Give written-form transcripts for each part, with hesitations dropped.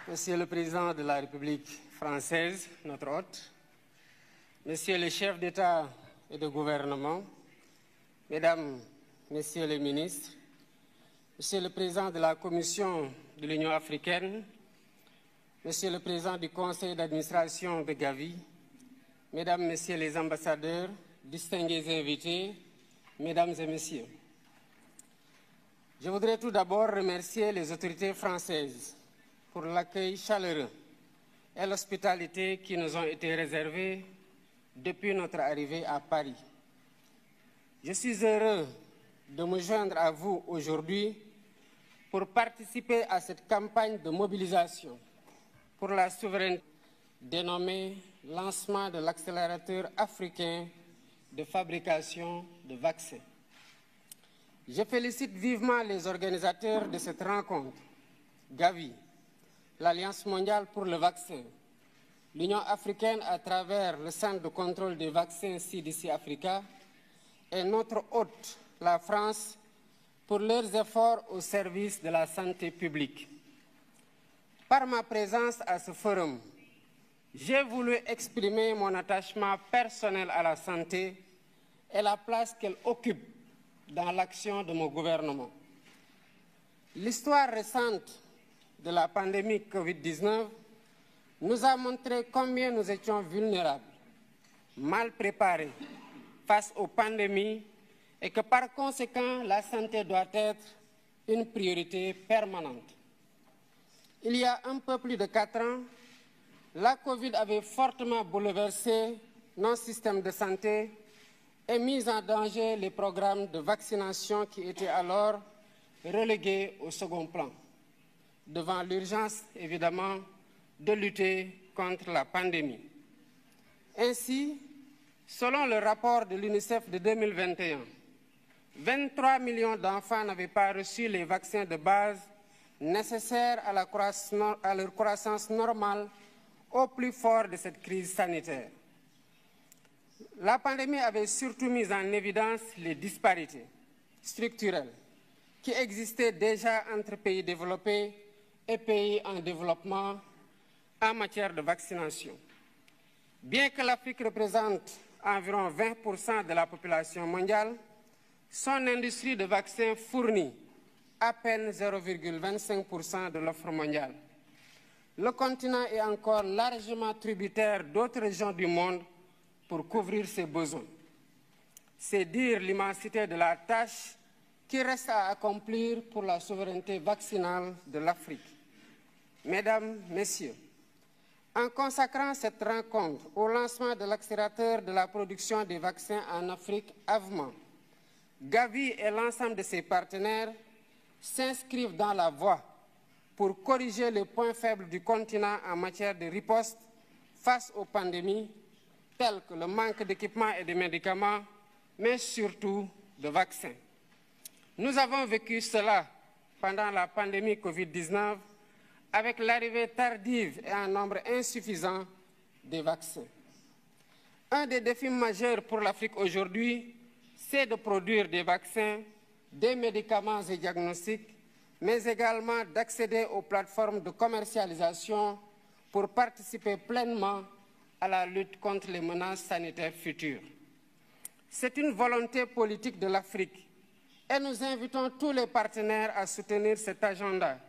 Monsieur le Président de la République française, notre hôte, Monsieur le chef d'État et de gouvernement, Mesdames, Messieurs les ministres, Monsieur le Président de la Commission de l'Union africaine, Monsieur le Président du Conseil d'administration de Gavi, Mesdames, Messieurs les ambassadeurs, distingués invités, Mesdames et Messieurs. Je voudrais tout d'abord remercier les autorités françaises pour l'accueil chaleureux et l'hospitalité qui nous ont été réservés depuis notre arrivée à Paris. Je suis heureux de me joindre à vous aujourd'hui pour participer à cette campagne de mobilisation pour la souveraineté dénommée Lancement de l'accélérateur africain de fabrication de vaccins. Je félicite vivement les organisateurs de cette rencontre, Gavi, l'Alliance mondiale pour le vaccin, l'Union africaine à travers le Centre de contrôle des vaccins CDC Africa et notre hôte, la France, pour leurs efforts au service de la santé publique. Par ma présence à ce forum, j'ai voulu exprimer mon attachement personnel à la santé et la place qu'elle occupe dans l'action de mon gouvernement. L'histoire récente de la pandémie Covid-19 nous a montré combien nous étions vulnérables, mal préparés face aux pandémies et que par conséquent, la santé doit être une priorité permanente. Il y a un peu plus de 4 ans, la Covid avait fortement bouleversé nos systèmes de santé et mis en danger les programmes de vaccination qui étaient alors relégués au second plan, devant l'urgence, évidemment, de lutter contre la pandémie. Ainsi, selon le rapport de l'UNICEF de 2021, 23 millions d'enfants n'avaient pas reçu les vaccins de base nécessaires à leur croissance normale au plus fort de cette crise sanitaire. La pandémie avait surtout mis en évidence les disparités structurelles qui existaient déjà entre pays développés et pays en développement en matière de vaccination. Bien que l'Afrique représente environ 20% de la population mondiale, son industrie de vaccins fournit à peine 0,25% de l'offre mondiale. Le continent est encore largement tributaire d'autres régions du monde pour couvrir ses besoins. C'est dire l'immensité de la tâche qui reste à accomplir pour la souveraineté vaccinale de l'Afrique. Mesdames, Messieurs, en consacrant cette rencontre au lancement de l'accélérateur de la production des vaccins en Afrique, AVMA, Gavi et l'ensemble de ses partenaires s'inscrivent dans la voie pour corriger les points faibles du continent en matière de riposte face aux pandémies, telles que le manque d'équipements et de médicaments, mais surtout de vaccins. Nous avons vécu cela pendant la pandémie Covid-19 avec l'arrivée tardive et en nombre insuffisant des vaccins. Un des défis majeurs pour l'Afrique aujourd'hui, c'est de produire des vaccins, des médicaments et diagnostics, mais également d'accéder aux plateformes de commercialisation pour participer pleinement à la lutte contre les menaces sanitaires futures. C'est une volonté politique de l'Afrique et nous invitons tous les partenaires à soutenir cet agenda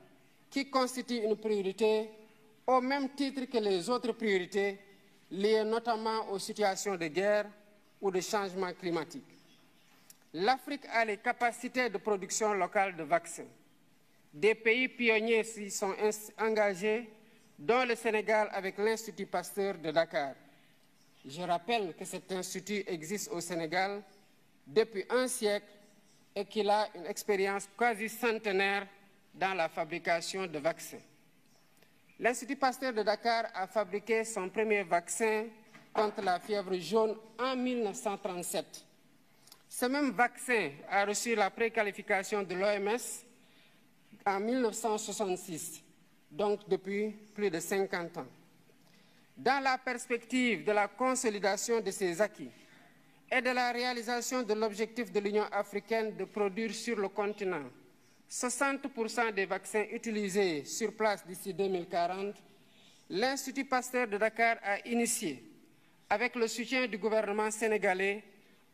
qui constitue une priorité au même titre que les autres priorités liées notamment aux situations de guerre ou de changement climatique. L'Afrique a les capacités de production locale de vaccins. Des pays pionniers s'y sont engagés, dont le Sénégal avec l'Institut Pasteur de Dakar. Je rappelle que cet institut existe au Sénégal depuis un siècle et qu'il a une expérience quasi centenaire dans la fabrication de vaccins. L'Institut Pasteur de Dakar a fabriqué son premier vaccin contre la fièvre jaune en 1937. Ce même vaccin a reçu la préqualification de l'OMS en 1966, donc depuis plus de 50 ans. Dans la perspective de la consolidation de ces acquis et de la réalisation de l'objectif de l'Union africaine de produire sur le continent 60% des vaccins utilisés sur place d'ici 2040, l'Institut Pasteur de Dakar a initié, avec le soutien du gouvernement sénégalais,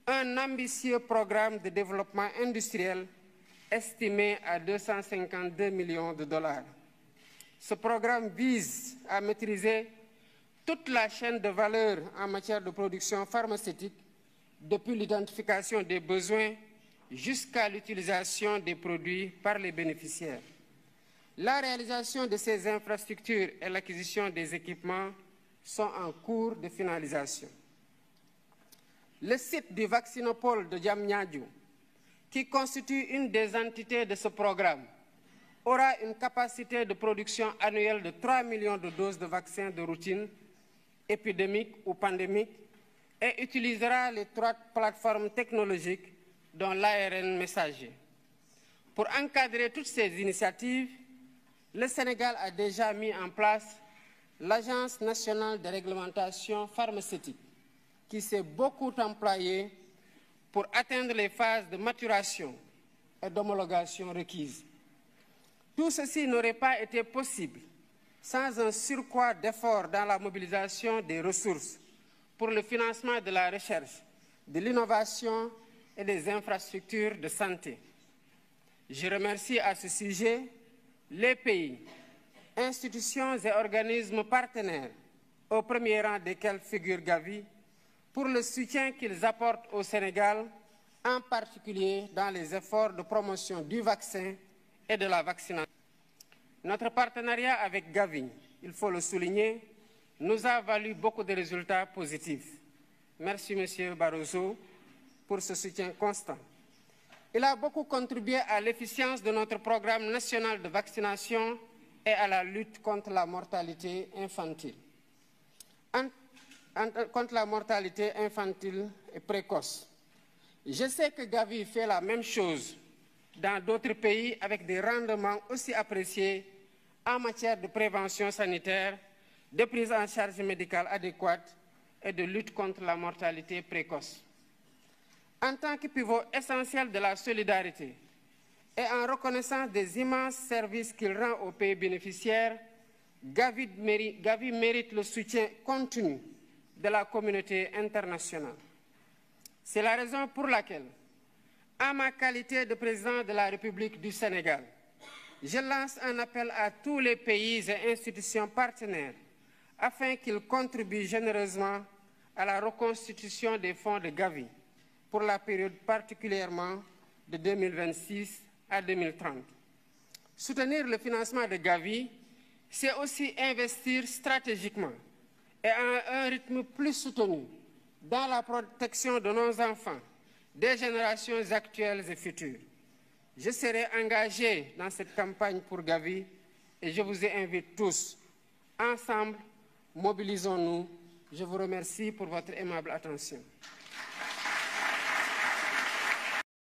un ambitieux programme de développement industriel estimé à 252 millions de dollars. Ce programme vise à maîtriser toute la chaîne de valeur en matière de production pharmaceutique, depuis l'identification des besoins jusqu'à l'utilisation des produits par les bénéficiaires. La réalisation de ces infrastructures et l'acquisition des équipements sont en cours de finalisation. Le site du vaccinopole de Diamniadio, qui constitue une des entités de ce programme, aura une capacité de production annuelle de 3 millions de doses de vaccins de routine, épidémiques ou pandémiques, et utilisera les 3 plateformes technologiques dont l'ARN messager. Pour encadrer toutes ces initiatives, le Sénégal a déjà mis en place l'Agence nationale de réglementation pharmaceutique, qui s'est beaucoup employée pour atteindre les phases de maturation et d'homologation requises. Tout ceci n'aurait pas été possible sans un surcroît d'efforts dans la mobilisation des ressources pour le financement de la recherche, de l'innovation et des infrastructures de santé. Je remercie à ce sujet les pays, institutions et organismes partenaires, au premier rang desquels figure Gavi, pour le soutien qu'ils apportent au Sénégal, en particulier dans les efforts de promotion du vaccin et de la vaccination. Notre partenariat avec Gavi, il faut le souligner, nous a valu beaucoup de résultats positifs. Merci, M. Barroso, pour ce soutien constant. Il a beaucoup contribué à l'efficience de notre programme national de vaccination et à la lutte contre la mortalité infantile. Contre la mortalité infantile et précoce. Je sais que Gavi fait la même chose dans d'autres pays avec des rendements aussi appréciés en matière de prévention sanitaire, de prise en charge médicale adéquate et de lutte contre la mortalité précoce. En tant que pivot essentiel de la solidarité et en reconnaissance des immenses services qu'il rend aux pays bénéficiaires, Gavi mérite le soutien continu de la communauté internationale. C'est la raison pour laquelle, en ma qualité de président de la République du Sénégal, je lance un appel à tous les pays et institutions partenaires afin qu'ils contribuent généreusement à la reconstitution des fonds de Gavi pour la période particulièrement de 2026 à 2030. Soutenir le financement de Gavi, c'est aussi investir stratégiquement et à un rythme plus soutenu dans la protection de nos enfants, des générations actuelles et futures. Je serai engagé dans cette campagne pour Gavi et je vous invite tous. Ensemble, mobilisons-nous. Je vous remercie pour votre aimable attention.